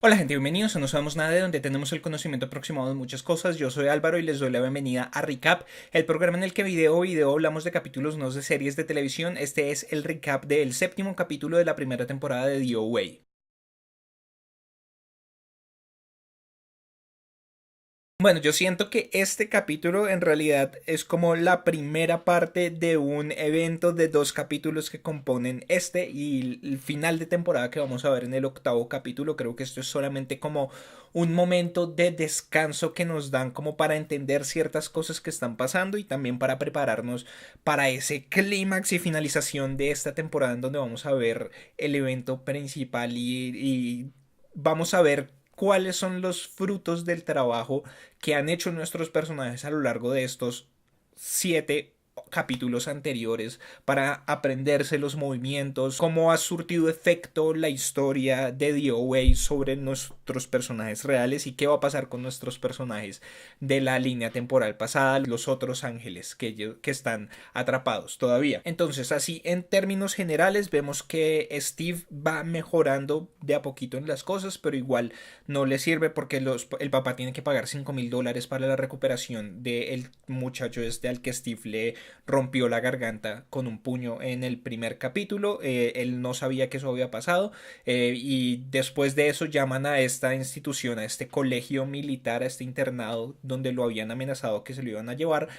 Hola gente, bienvenidos a No Sabemos Nada, de donde tenemos el conocimiento aproximado de muchas cosas. Yo soy Álvaro y les doy la bienvenida a Recap, el programa en el que video a video hablamos de capítulos no de series de televisión. Este es el recap del séptimo capítulo de la primera temporada de The OA. Bueno, yo siento que este capítulo en realidad es como la primera parte de un evento de dos capítulos que componen este y el final de temporada que vamos a ver en el octavo capítulo. Creo que esto es solamente como un momento de descanso que nos dan como para entender ciertas cosas que están pasando y también para prepararnos para ese clímax y finalización de esta temporada en donde vamos a ver el evento principal y vamos a ver cuáles son los frutos del trabajo que han hecho nuestros personajes a lo largo de estos siete capítulos anteriores para aprenderse los movimientos, cómo ha surtido efecto la historia de The OA sobre nuestros personajes reales y qué va a pasar con nuestros personajes de la línea temporal pasada, los otros ángeles que están atrapados todavía. Entonces, así en términos generales, vemos que Steve va mejorando de a poquito en las cosas, pero igual no le sirve porque el papá tiene que pagar $5,000 para la recuperación del muchacho este al que Steve le rompió la garganta con un puño en el primer capítulo. Él no sabía que eso había pasado y después de eso llaman a esta institución, a este colegio militar, a este internado donde lo habían amenazado que se lo iban a llevar.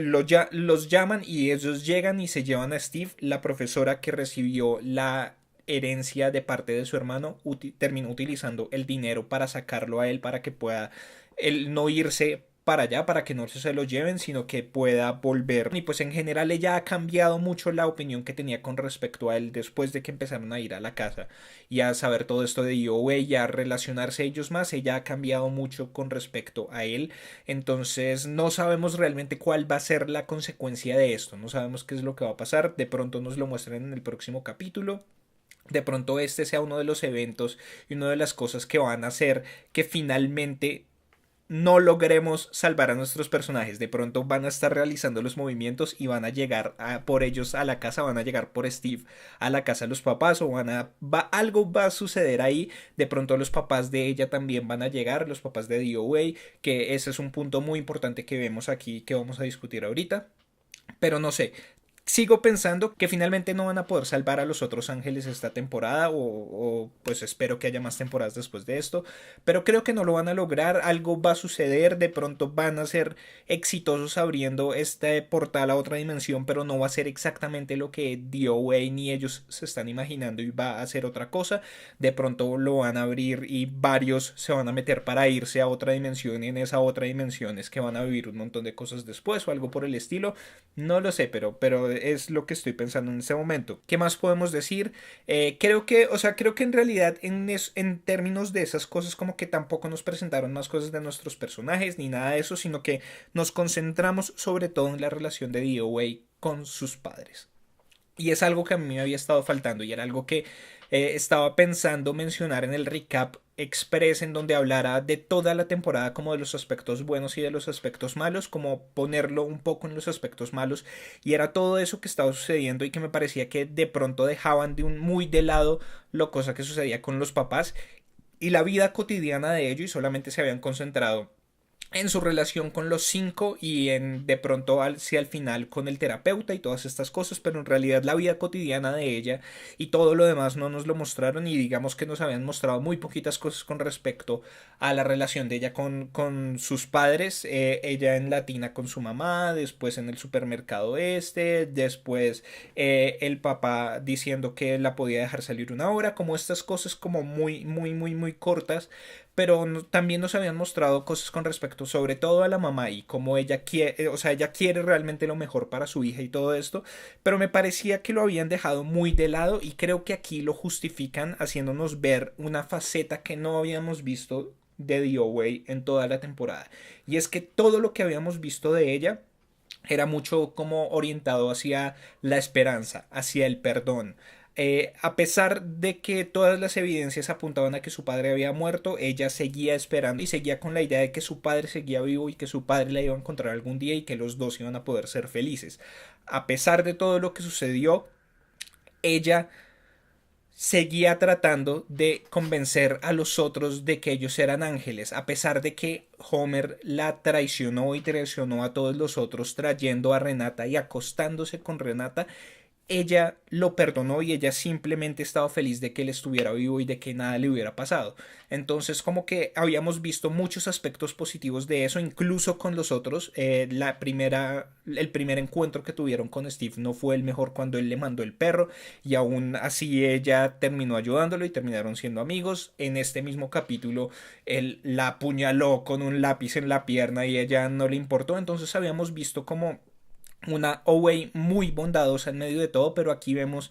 Los llaman y ellos llegan y se llevan a Steve, la profesora que recibió la herencia de parte de su hermano, terminó utilizando el dinero para sacarlo a él para que pueda él no irse para allá, para que no se lo lleven, sino que pueda volver. Y pues en general ella ha cambiado mucho la opinión que tenía con respecto a él después de que empezaron a ir a la casa y a saber todo esto de IOA y a relacionarse ellos más. Ella ha cambiado mucho con respecto a él. Entonces no sabemos realmente cuál va a ser la consecuencia de esto. No sabemos qué es lo que va a pasar. De pronto nos lo muestran en el próximo capítulo. De pronto este sea uno de los eventos y una de las cosas que van a hacer que finalmente no logremos salvar a nuestros personajes. De pronto van a estar realizando los movimientos y van a llegar por ellos a la casa, van a llegar por Steve a la casa de los papás o algo va a suceder ahí. De pronto los papás de ella también van a llegar, los papás de DOA, que ese es un punto muy importante que vemos aquí que vamos a discutir ahorita. Pero no sé, sigo pensando que finalmente no van a poder salvar a los otros ángeles esta temporada pues espero que haya más temporadas después de esto, pero creo que no lo van a lograr. Algo va a suceder, de pronto van a ser exitosos abriendo este portal a otra dimensión, pero no va a ser exactamente lo que DOA ni ellos se están imaginando y va a ser otra cosa. De pronto lo van a abrir y varios se van a meter para irse a otra dimensión y en esa otra dimensión es que van a vivir un montón de cosas después o algo por el estilo. No lo sé, pero es lo que estoy pensando en este momento. ¿Qué más podemos decir? Creo que en realidad en términos de esas cosas como que tampoco nos presentaron más cosas de nuestros personajes ni nada de eso, sino que nos concentramos sobre todo en la relación de DOA con sus padres. Y es algo que a mí me había estado faltando y era algo que estaba pensando mencionar en el recap express en donde hablara de toda la temporada como de los aspectos buenos y de los aspectos malos, como ponerlo un poco en los aspectos malos y era todo eso que estaba sucediendo y que me parecía que de pronto dejaban muy de lado lo cosa que sucedía con los papás y la vida cotidiana de ellos y solamente se habían concentrado en su relación con los cinco y en de pronto hacia el final con el terapeuta y todas estas cosas, pero en realidad la vida cotidiana de ella y todo lo demás no nos lo mostraron y digamos que nos habían mostrado muy poquitas cosas con respecto a la relación de ella con sus padres, ella en Latina con su mamá, después en el supermercado después el papá diciendo que la podía dejar salir una hora, como estas cosas como muy cortas, pero también nos habían mostrado cosas con respecto sobre todo a la mamá y cómo ella quiere, o sea, ella quiere realmente lo mejor para su hija y todo esto, pero me parecía que lo habían dejado muy de lado y creo que aquí lo justifican haciéndonos ver una faceta que no habíamos visto de DOA en toda la temporada. Y es que todo lo que habíamos visto de ella era mucho como orientado hacia la esperanza, hacia el perdón. A pesar de que todas las evidencias apuntaban a que su padre había muerto, ella seguía esperando y seguía con la idea de que su padre seguía vivo y que su padre la iba a encontrar algún día y que los dos iban a poder ser felices. A pesar de todo lo que sucedió, ella seguía tratando de convencer a los otros de que ellos eran ángeles, a pesar de que Homer la traicionó y traicionó a todos los otros trayendo a Renata y acostándose con Renata. Ella lo perdonó y ella simplemente estaba feliz de que él estuviera vivo y de que nada le hubiera pasado. Entonces como que habíamos visto muchos aspectos positivos de eso, incluso con los otros. El primer encuentro que tuvieron con Steve no fue el mejor cuando él le mandó el perro y aún así ella terminó ayudándolo y terminaron siendo amigos. En este mismo capítulo él la apuñaló con un lápiz en la pierna y ella no le importó. Entonces habíamos visto como una Owei muy bondadosa en medio de todo, pero aquí vemos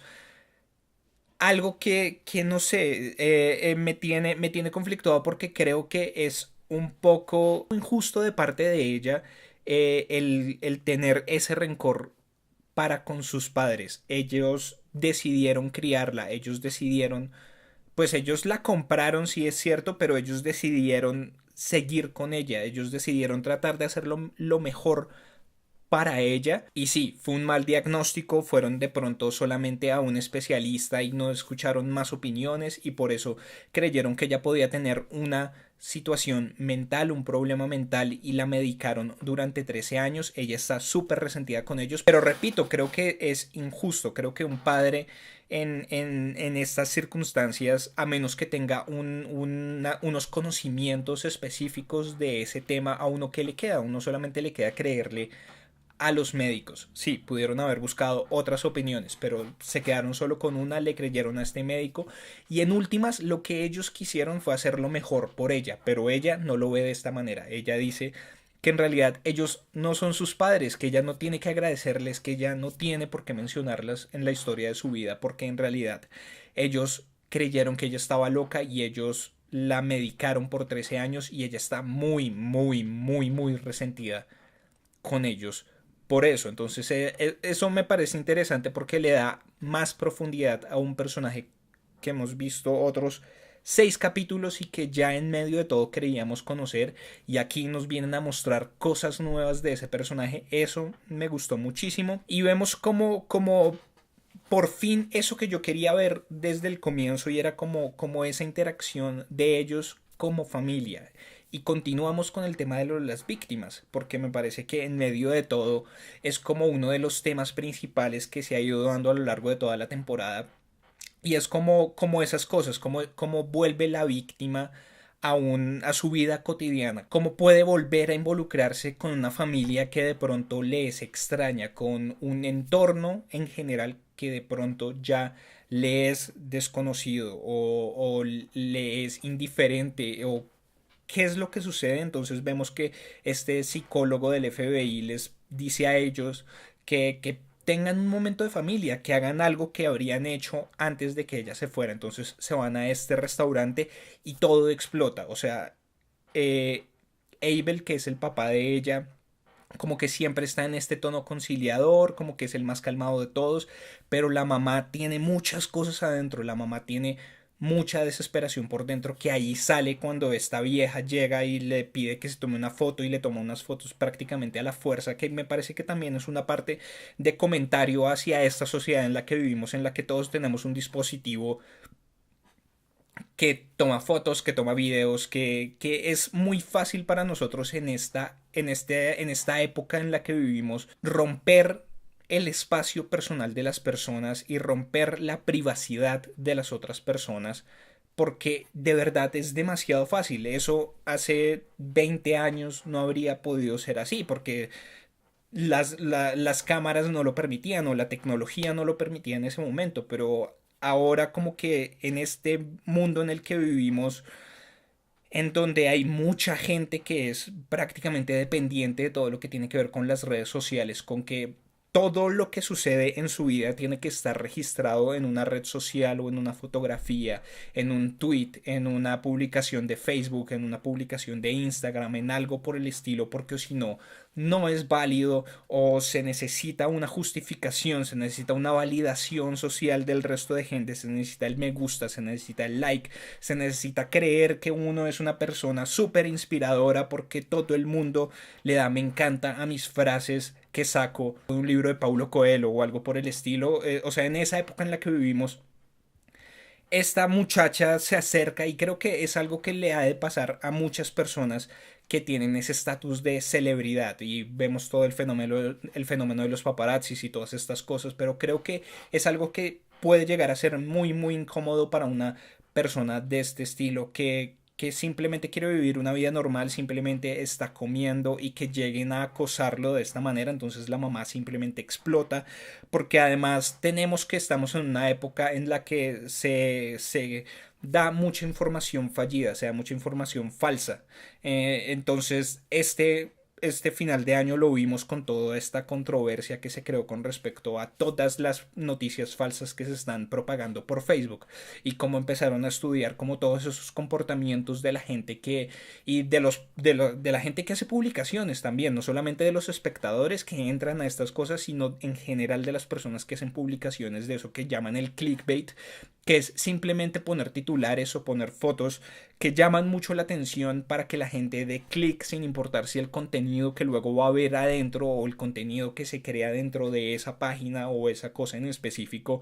algo que no sé, me tiene conflictuado porque creo que es un poco injusto de parte de ella el tener ese rencor para con sus padres. Ellos decidieron criarla, ellos decidieron, pues ellos la compraron, sí es cierto, pero ellos decidieron seguir con ella, ellos decidieron tratar de hacerlo lo mejor para ella. Y sí, fue un mal diagnóstico, fueron de pronto solamente a un especialista y no escucharon más opiniones y por eso creyeron que ella podía tener una situación mental, un problema mental y la medicaron durante 13 años. Ella está súper resentida con ellos, pero repito, creo que es injusto, creo que un padre en estas circunstancias, a menos que tenga unos conocimientos específicos de ese tema, a uno que le queda, a uno solamente le queda creerle a los médicos. Sí, pudieron haber buscado otras opiniones, pero se quedaron solo con una, le creyeron a este médico y en últimas lo que ellos quisieron fue hacerlo mejor por ella, pero ella no lo ve de esta manera. Ella dice que en realidad ellos no son sus padres, que ella no tiene que agradecerles, que ella no tiene por qué mencionarlas en la historia de su vida, porque en realidad ellos creyeron que ella estaba loca y ellos la medicaron por 13 años y ella está muy resentida con ellos por eso. Entonces eso me parece interesante porque le da más profundidad a un personaje que hemos visto otros 6 capítulos y que ya en medio de todo creíamos conocer y aquí nos vienen a mostrar cosas nuevas de ese personaje. Eso me gustó muchísimo y vemos como por fin eso que yo quería ver desde el comienzo y era como esa interacción de ellos como familia. Y continuamos con el tema de las víctimas, porque me parece que en medio de todo es como uno de los temas principales que se ha ido dando a lo largo de toda la temporada. Y es como esas cosas, como vuelve la víctima a su vida cotidiana, cómo puede volver a involucrarse con una familia que de pronto le es extraña, con un entorno en general que de pronto ya le es desconocido o le es indiferente o qué es lo que sucede. Entonces vemos que este psicólogo del FBI les dice a ellos que tengan un momento de familia, que hagan algo que habrían hecho antes de que ella se fuera. Entonces se van a este restaurante y todo explota. O sea, eh, Abel, que es el papá de ella, como que siempre está en este tono conciliador, como que es el más calmado de todos, pero la mamá tiene muchas cosas adentro, la mamá tiene mucha desesperación por dentro que ahí sale cuando esta vieja llega y le pide que se tome una foto y le toma unas fotos prácticamente a la fuerza, que me parece que también es una parte de comentario hacia esta sociedad en la que vivimos, en la que todos tenemos un dispositivo que toma fotos, que toma videos, que es muy fácil para nosotros en esta época en la que vivimos romper el espacio personal de las personas y romper la privacidad de las otras personas porque de verdad es demasiado fácil. Eso hace 20 años no habría podido ser así porque las cámaras no lo permitían o la tecnología no lo permitía en ese momento, pero ahora como que en este mundo en el que vivimos, en donde hay mucha gente que es prácticamente dependiente de todo lo que tiene que ver con las redes sociales, con que todo lo que sucede en su vida tiene que estar registrado en una red social o en una fotografía, en un tweet, en una publicación de Facebook, en una publicación de Instagram, en algo por el estilo, porque si no, no es válido o se necesita una justificación, se necesita una validación social del resto de gente, se necesita el me gusta, se necesita el like, se necesita creer que uno es una persona súper inspiradora porque todo el mundo le da me encanta a mis frases que saco de un libro de Paulo Coelho o algo por el estilo. O sea, en esa época en la que vivimos esta muchacha se acerca y creo que es algo que le ha de pasar a muchas personas que tienen ese estatus de celebridad y vemos todo el fenómeno de los paparazzis y todas estas cosas, pero creo que es algo que puede llegar a ser muy muy incómodo para una persona de este estilo que simplemente quiere vivir una vida normal, simplemente está comiendo y que lleguen a acosarlo de esta manera, entonces la mamá simplemente explota, porque además tenemos que estamos en una época en la que se da mucha información fallida, se da mucha información falsa. Entonces, este final de año lo vimos con toda esta controversia que se creó con respecto a todas las noticias falsas que se están propagando por Facebook y cómo empezaron a estudiar como todos esos comportamientos de la gente que y de la gente que hace publicaciones también, no solamente de los espectadores que entran a estas cosas, sino en general de las personas que hacen publicaciones de eso que llaman el clickbait, que es simplemente poner titulares o poner fotos que llaman mucho la atención para que la gente dé clic sin importar si el contenido que luego va a ver adentro o el contenido que se crea dentro de esa página o esa cosa en específico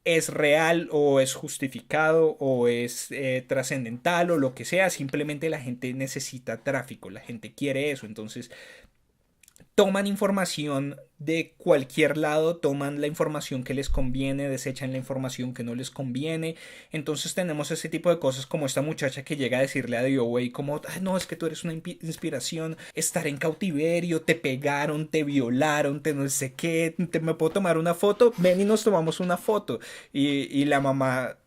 es real o es justificado o es trascendental o lo que sea, simplemente la gente necesita tráfico, la gente quiere eso, entonces toman información de cualquier lado, toman la información que les conviene, desechan la información que no les conviene. Entonces tenemos ese tipo de cosas como esta muchacha que llega a decirle a DOA como, "Ay, no, es que tú eres una inspiración, estar en cautiverio, te pegaron, te violaron, te no sé qué, me puedo tomar una foto, ven y nos tomamos una foto". Y la mamá,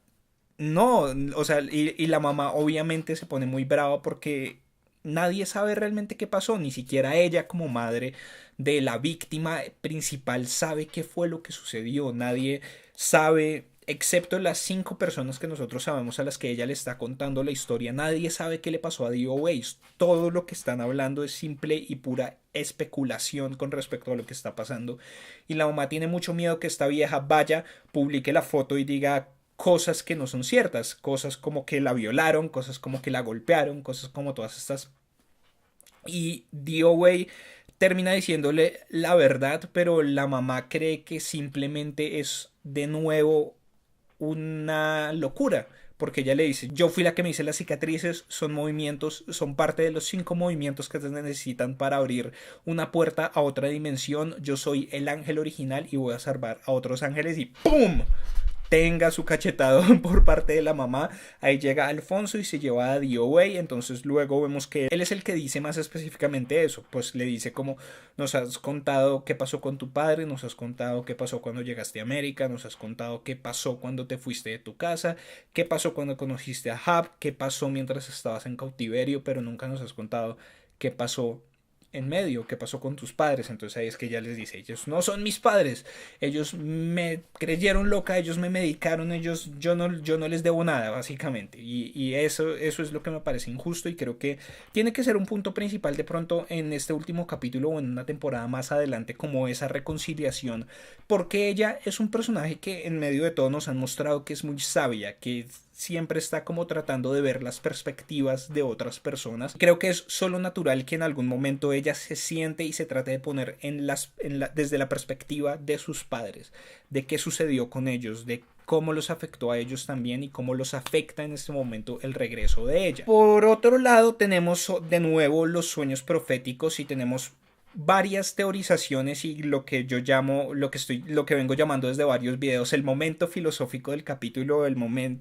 no, o sea, y la mamá obviamente se pone muy brava porque nadie sabe realmente qué pasó, ni siquiera ella como madre de la víctima principal sabe qué fue lo que sucedió, nadie sabe, excepto las 5 personas que nosotros sabemos a las que ella le está contando la historia, nadie sabe qué le pasó a DOA, todo lo que están hablando es simple y pura especulación con respecto a lo que está pasando y la mamá tiene mucho miedo que esta vieja vaya, publique la foto y diga cosas que no son ciertas, cosas como que la violaron, cosas como que la golpearon, cosas como todas estas. Y DOA termina diciéndole la verdad, pero la mamá cree que simplemente es de nuevo una locura. Porque ella le dice, yo fui la que me hice las cicatrices, son movimientos, son parte de los 5 movimientos que se necesitan para abrir una puerta a otra dimensión. Yo soy el ángel original y voy a salvar a otros ángeles y ¡pum! Tenga su cachetado por parte de la mamá. Ahí llega Alfonso y se lleva a DOA. Entonces luego vemos que él es el que dice más específicamente eso. Pues le dice como nos has contado qué pasó con tu padre, nos has contado qué pasó cuando llegaste a América, nos has contado qué pasó cuando te fuiste de tu casa, qué pasó cuando conociste a Hub, qué pasó mientras estabas en cautiverio, pero nunca nos has contado qué pasó en medio, qué pasó con tus padres. Entonces ahí es que ella les dice, ellos no son mis padres, ellos me creyeron loca, ellos me medicaron, ellos, yo no les debo nada básicamente, y eso es lo que me parece injusto y creo que tiene que ser un punto principal de pronto en este último capítulo o en una temporada más adelante como esa reconciliación, porque ella es un personaje que en medio de todo nos han mostrado que es muy sabia, que siempre está como tratando de ver las perspectivas de otras personas. Creo que es solo natural que en algún momento ella se siente y se trate de poner desde la perspectiva de sus padres, de qué sucedió con ellos, de cómo los afectó a ellos también y cómo los afecta en este momento el regreso de ella. Por otro lado, tenemos de nuevo los sueños proféticos y tenemos varias teorizaciones y lo que yo llamo, lo que vengo llamando desde varios videos, el momento filosófico del capítulo, el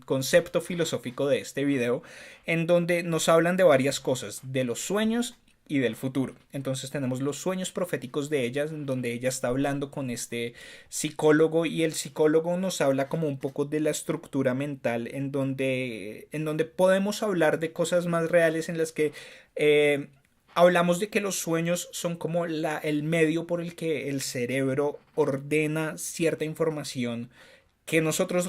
concepto filosófico de este video, en donde nos hablan de varias cosas, de los sueños y del futuro. Entonces tenemos los sueños proféticos de ella, en donde ella está hablando con este psicólogo y el psicólogo nos habla como un poco de la estructura mental, en donde podemos hablar de cosas más reales en las que hablamos de que los sueños son como el medio por el que el cerebro ordena cierta información que nosotros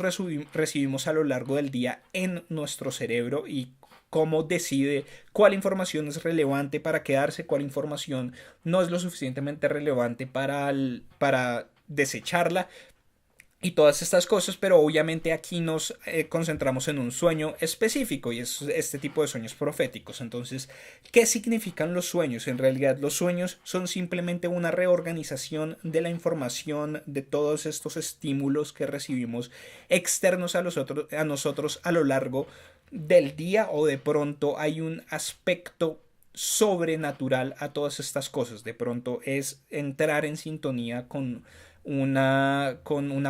recibimos a lo largo del día en nuestro cerebro y cómo decide cuál información es relevante para quedarse, cuál información no es lo suficientemente relevante para desecharla. y todas estas cosas, pero obviamente aquí nos concentramos en un sueño específico y es este tipo de sueños proféticos. Entonces, ¿qué significan los sueños? En realidad, los sueños son simplemente una reorganización de la información, de todos estos estímulos que recibimos externos a nosotros a lo largo del día, o de pronto hay un aspecto sobrenatural a todas estas cosas. De pronto es entrar en sintonía con una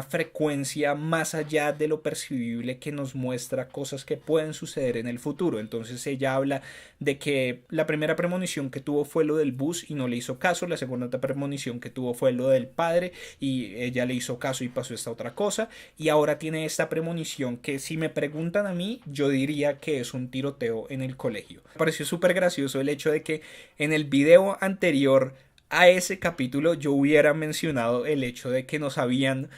frecuencia más allá de lo percibible, que nos muestra cosas que pueden suceder en el futuro. Entonces ella habla de que la primera premonición que tuvo fue lo del bus y no le hizo caso, la segunda premonición que tuvo fue lo del padre y ella le hizo caso y pasó esta otra cosa, y ahora tiene esta premonición que, si me preguntan a mí, yo diría que es un tiroteo en el colegio. Me pareció súper gracioso el hecho de que en el video anterior a ese capítulo yo hubiera mencionado el hecho de que nos habían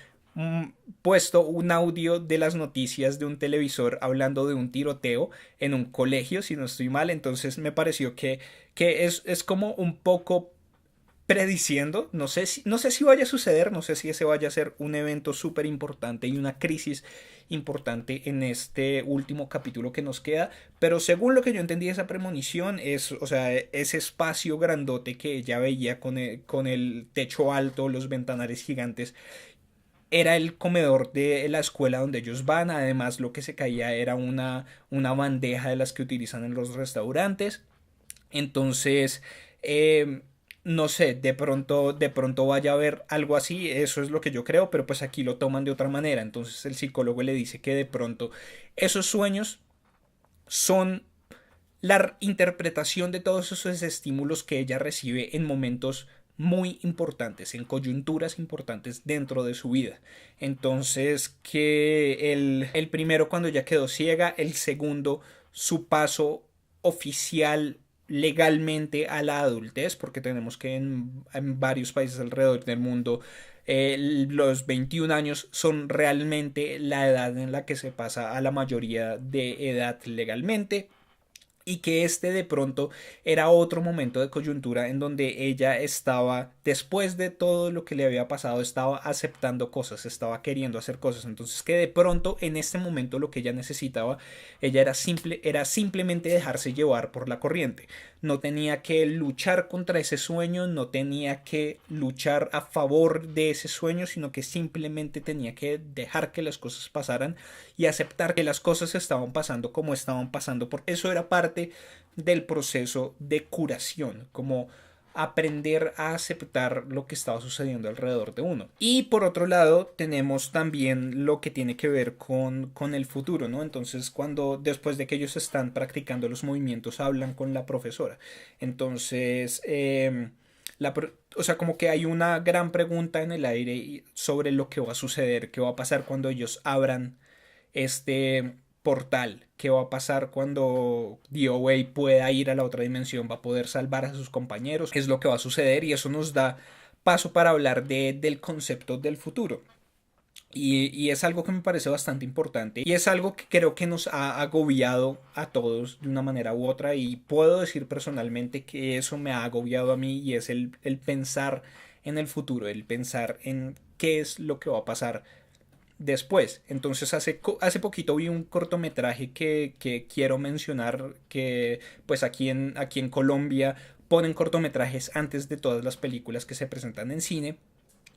puesto un audio de las noticias de un televisor hablando de un tiroteo en un colegio, si no estoy mal. Entonces me pareció que es como un poco prediciendo, no sé si vaya a suceder, no sé si ese vaya a ser un evento súper importante y una crisis importante en este último capítulo que nos queda, pero según lo que yo entendí, esa premonición es, o sea, ese espacio grandote que ella veía con el techo alto, los ventanales gigantes, era el comedor de la escuela donde ellos van. Además, lo que se caía era una bandeja de las que utilizan en los restaurantes. Entonces, no sé, de pronto vaya a haber algo así, eso es lo que yo creo, pero pues aquí lo toman de otra manera. Entonces el psicólogo le dice que de pronto esos sueños son la interpretación de todos esos estímulos que ella recibe en momentos muy importantes, en coyunturas importantes dentro de su vida. Entonces, que el primero cuando ya quedó ciega, el segundo su paso oficial legalmente a la adultez, porque tenemos que en varios países alrededor del mundo los 21 años son realmente la edad en la que se pasa a la mayoría de edad legalmente, y que este de pronto era otro momento de coyuntura en donde ella estaba, después de todo lo que le había pasado, estaba aceptando cosas, estaba queriendo hacer cosas. Entonces que de pronto en este momento lo que ella necesitaba, ella era simplemente dejarse llevar por la corriente. No tenía que luchar contra ese sueño, no tenía que luchar a favor de ese sueño, sino que simplemente tenía que dejar que las cosas pasaran y aceptar que las cosas estaban pasando como estaban pasando, porque eso era parte del proceso de curación, como aprender a aceptar lo que estaba sucediendo alrededor de uno. Y por otro lado tenemos también lo que tiene que ver con el futuro, ¿no? Entonces, cuando después de que ellos están practicando los movimientos, hablan con la profesora. Entonces, o sea, como que hay una gran pregunta en el aire sobre lo que va a suceder, qué va a pasar cuando ellos abran este portal, qué va a pasar cuando DOA pueda ir a la otra dimensión, va a poder salvar a sus compañeros, qué es lo que va a suceder, y eso nos da paso para hablar del concepto del futuro. Y es algo que me parece bastante importante y es algo que creo que nos ha agobiado a todos de una manera u otra, y puedo decir personalmente que eso me ha agobiado a mí, y es el pensar en el futuro, el pensar en qué es lo que va a pasar después. Entonces hace poquito vi un cortometraje que quiero mencionar, que pues aquí en Colombia ponen cortometrajes antes de todas las películas que se presentan en cine.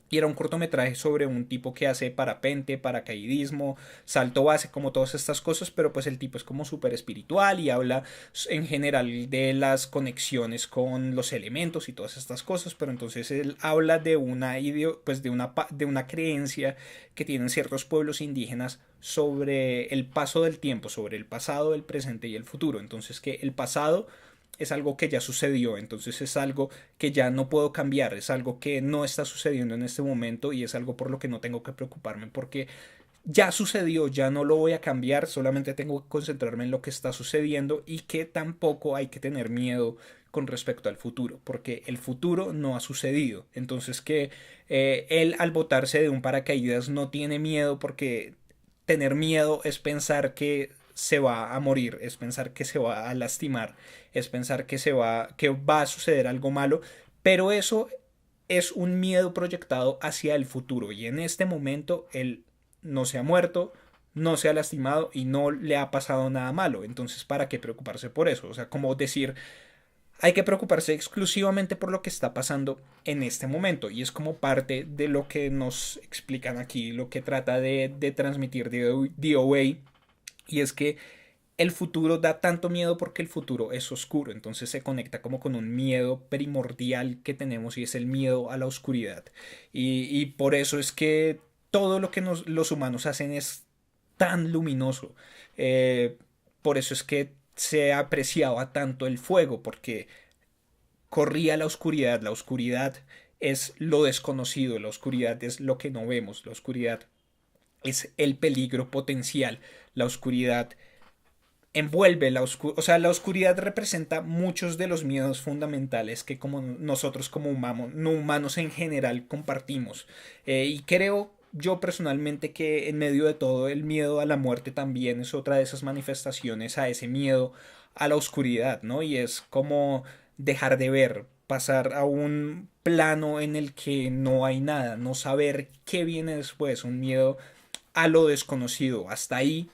Y era un cortometraje sobre un tipo que hace parapente, paracaidismo, salto base, como todas estas cosas, pero pues el tipo es como súper espiritual y habla en general de las conexiones con los elementos y todas estas cosas. Pero entonces él habla de pues de una creencia que tienen ciertos pueblos indígenas sobre el paso del tiempo, sobre el pasado, el presente y el futuro. Entonces, que el pasado es algo que ya sucedió, entonces es algo que ya no puedo cambiar, es algo que no está sucediendo en este momento, y es algo por lo que no tengo que preocuparme, porque ya sucedió, ya no lo voy a cambiar, solamente tengo que concentrarme en lo que está sucediendo, y que tampoco hay que tener miedo con respecto al futuro, porque el futuro no ha sucedido. Entonces, que él, al botarse de un paracaídas, no tiene miedo, porque tener miedo es pensar que se va a morir, es pensar que se va a lastimar, es pensar que va a suceder algo malo, pero eso es un miedo proyectado hacia el futuro y en este momento él no se ha muerto, no se ha lastimado y no le ha pasado nada malo. Entonces, ¿para qué preocuparse por eso? O sea, como decir, hay que preocuparse exclusivamente por lo que está pasando en este momento y es como parte de lo que nos explican aquí, lo que trata de transmitir DOA y es que el futuro da tanto miedo porque el futuro es oscuro, entonces se conecta como con un miedo primordial que tenemos y es el miedo a la oscuridad. Y por eso es que todo lo que los humanos hacen es tan luminoso. Eh, por eso es que se apreciaba tanto el fuego, porque corría la oscuridad. La oscuridad es lo desconocido, la oscuridad es lo que no vemos, la oscuridad es el peligro potencial, la oscuridad envuelve la oscuridad, o sea, la oscuridad representa muchos de los miedos fundamentales que como nosotros como humanos, no humanos en general compartimos. Y creo yo personalmente que en medio de todo el miedo a la muerte también es otra de esas manifestaciones a ese miedo a la oscuridad, ¿no? Y es como dejar de ver, pasar a un plano en el que no hay nada, no saber qué viene después, un miedo a lo desconocido. Hasta ahí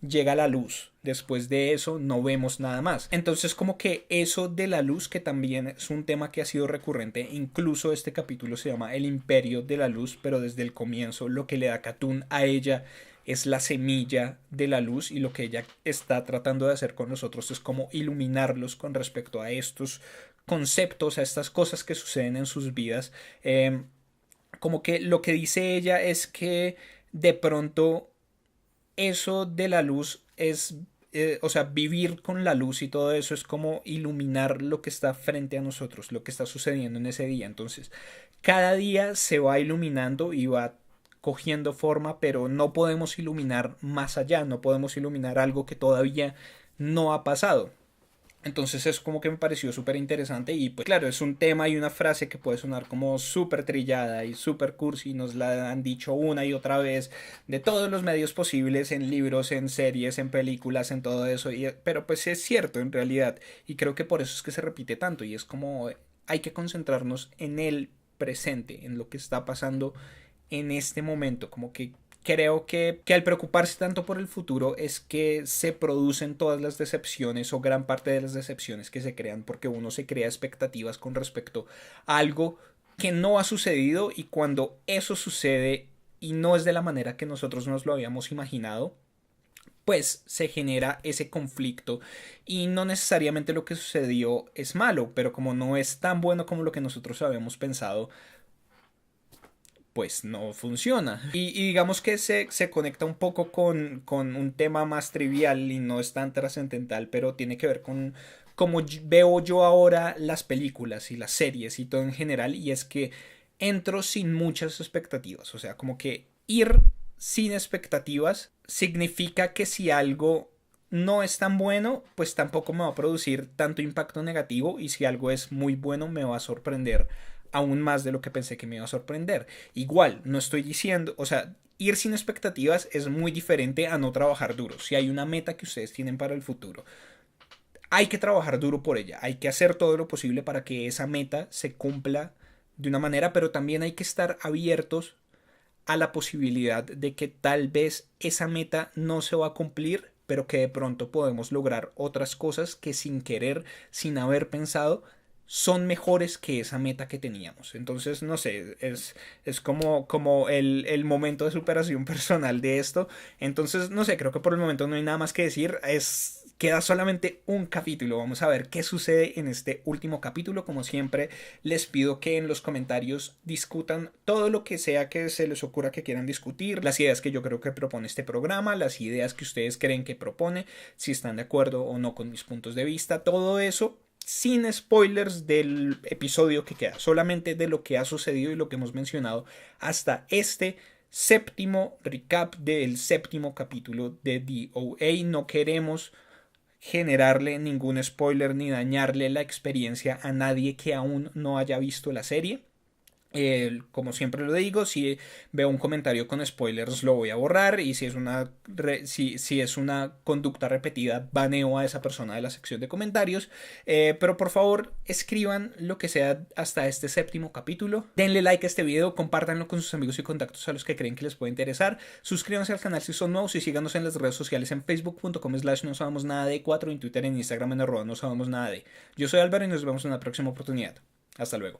llega la luz. Después de eso no vemos nada más. Entonces como que eso de la luz, que también es un tema que ha sido recurrente, incluso este capítulo se llama El Imperio de la Luz, pero desde el comienzo lo que le da Catún a ella es la semilla de la luz y lo que ella está tratando de hacer con nosotros es como iluminarlos con respecto a estos conceptos, a estas cosas que suceden en sus vidas. Como que lo que dice ella es que de pronto eso de la luz es, o sea, vivir con la luz y todo eso es como iluminar lo que está frente a nosotros, lo que está sucediendo en ese día. Entonces, cada día se va iluminando y va cogiendo forma, pero no podemos iluminar más allá, no podemos iluminar algo que todavía no ha pasado. Entonces es como que me pareció súper interesante y pues claro, es un tema y una frase que puede sonar como súper trillada y súper cursi, nos la han dicho una y otra vez de todos los medios posibles, en libros, en series, en películas, en todo eso, pero pues es cierto en realidad y creo que por eso es que se repite tanto y es como hay que concentrarnos en el presente, en lo que está pasando en este momento, como que creo que al preocuparse tanto por el futuro es que se producen todas las decepciones o gran parte de las decepciones que se crean porque uno se crea expectativas con respecto a algo que no ha sucedido y cuando eso sucede y no es de la manera que nosotros nos lo habíamos imaginado, pues se genera ese conflicto y no necesariamente lo que sucedió es malo, pero como no es tan bueno como lo que nosotros habíamos pensado, pues no funciona. Y digamos que se conecta un poco con un tema más trivial y no es tan trascendental, pero tiene que ver con cómo veo yo ahora las películas y las series y todo en general, y es que entro sin muchas expectativas, o sea, como que ir sin expectativas significa que si algo no es tan bueno, pues tampoco me va a producir tanto impacto negativo y si algo es muy bueno me va a sorprender aún más de lo que pensé que me iba a sorprender. Igual, no estoy diciendo, o sea, ir sin expectativas es muy diferente a no trabajar duro. Si hay una meta que ustedes tienen para el futuro, hay que trabajar duro por ella, hay que hacer todo lo posible para que esa meta se cumpla de una manera, pero también hay que estar abiertos a la posibilidad de que tal vez esa meta no se va a cumplir, pero que de pronto podemos lograr otras cosas que sin querer, sin haber pensado, son mejores que esa meta que teníamos. Entonces, no sé, es como el momento de superación personal de esto. Entonces, no sé, creo que por el momento no hay nada más que decir. Queda solamente un capítulo. Vamos a ver qué sucede en este último capítulo. Como siempre, les pido que en los comentarios discutan todo lo que sea que se les ocurra que quieran discutir, las ideas que yo creo que propone este programa, las ideas que ustedes creen que propone, si están de acuerdo o no con mis puntos de vista, todo eso sin spoilers del episodio que queda, solamente de lo que ha sucedido y lo que hemos mencionado hasta este séptimo recap del séptimo capítulo de DOA. No queremos generarle ningún spoiler ni dañarle la experiencia a nadie que aún no haya visto la serie. Como siempre lo digo, si veo un comentario con spoilers lo voy a borrar, y si es una conducta repetida baneo a esa persona de la sección de comentarios. Pero por favor escriban lo que sea hasta este séptimo capítulo, denle like a este video, compártanlo con sus amigos y contactos a los que creen que les puede interesar, suscríbanse al canal si son nuevos y síganos en las redes sociales en facebook.com/no sabemos nada de 4, en Twitter, en Instagram en @no sabemos nada de. Yo soy Álvaro y nos vemos en una próxima oportunidad. Hasta luego.